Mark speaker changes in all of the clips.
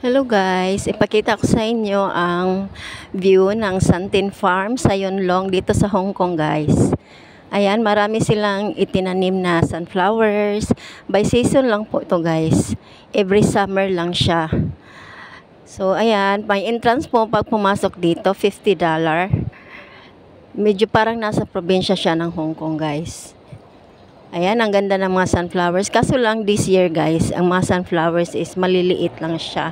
Speaker 1: Hello guys, ipakita ko sa inyo ang view ng Santin Farm sa Yonlong dito sa Hong Kong guys. Ayan, marami silang itinanim na sunflowers. By season lang po ito guys. Every summer lang siya. So ayan, may entrance po pag pumasok dito, $50. Medyo parang nasa probinsya siya ng Hong Kong guys. Ayan, ang ganda ng mga sunflowers. Kaso lang this year guys, ang mga sunflowers is maliliit lang siya.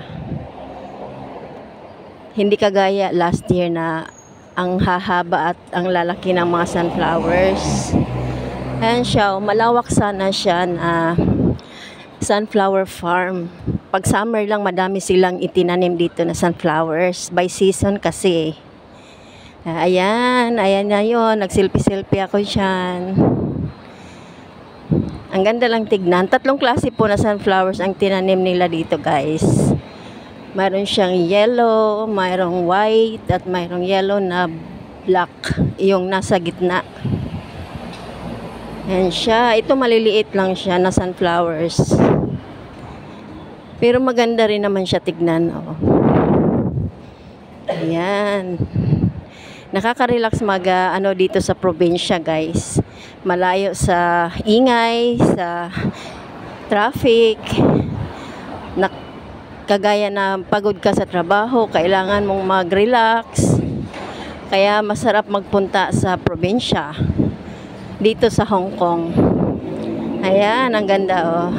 Speaker 1: Hindi kagaya last year na ang hahaba at ang lalaki ng mga sunflowers. Ayan siya, malawak sana siya na sunflower farm. Pag summer lang, madami silang itinanim dito na sunflowers. By season kasi. Ayan na yun. Nagsilpi-silpi ako dyan. Ang ganda lang tignan. 3 klase po na sunflowers ang tinanim nila dito guys. Mayroon siyang yellow, mayroong white, at mayroong yellow na black. Yung nasa gitna. Ayan siya. Ito maliliit lang siya na sunflowers. Pero maganda rin naman siya tignan. Oh. Ayan. Nakaka-relax dito sa probinsya guys. Malayo sa ingay, sa traffic. Kagaya na pagod ka sa trabaho, kailangan mong mag-relax. Kaya masarap magpunta sa probinsya. Dito sa Hong Kong. Ayan, ang ganda oh.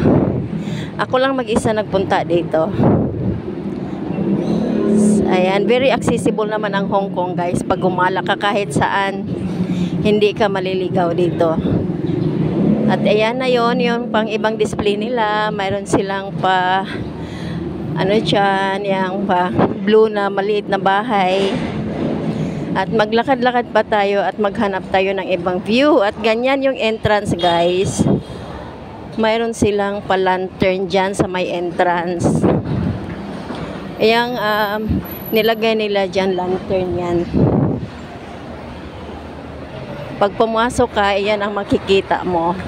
Speaker 1: Ako lang mag-isa nagpunta dito. Ayan, very accessible naman ang Hong Kong guys. Pag gumala ka kahit saan, hindi ka maliligaw dito. At ayan na yon, yung pang ibang display nila. Mayroon silang pa yung pa blue na maliit na bahay. At maglakad-lakad pa tayo at maghanap tayo ng ibang view. At ganyan yung entrance guys. Mayroon silang pa lantern dyan sa may entrance. Yang nilagay nila dyan lantern yan. Pag pumasok ka, yan ang makikita mo.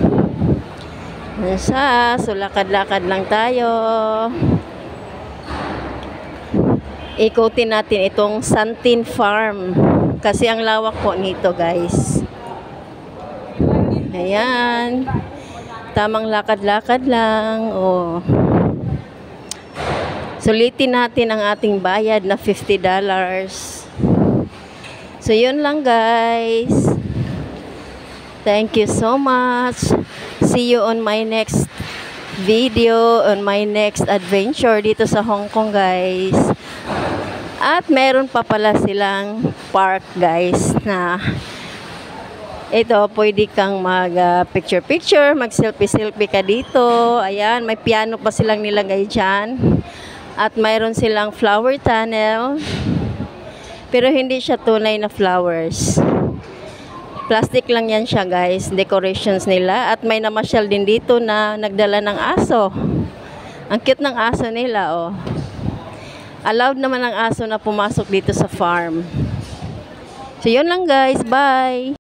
Speaker 1: So lakad-lakad lang tayo. Ikutin natin itong Santin Farm. Kasi ang lawak po nito guys. Ayan. Tamang lakad-lakad lang. Oh. Sulitin natin ang ating bayad na $50. So yun lang guys. Thank you so much. See you on my next video, on my next adventure dito sa Hong Kong guys. At meron pa pala silang park guys na ito, pwede kang mag picture-picture, mag selfie-selfie ka dito. Ayan, may piano pa silang nilagay dyan. At mayroon silang flower tunnel. Pero hindi siya tunay na flowers. Plastic lang yan siya guys, decorations nila. At may namasyal din dito na nagdala ng aso. Ang cute ng aso nila oh. Allowed naman ang aso na pumasok dito sa farm. So yun lang guys, bye!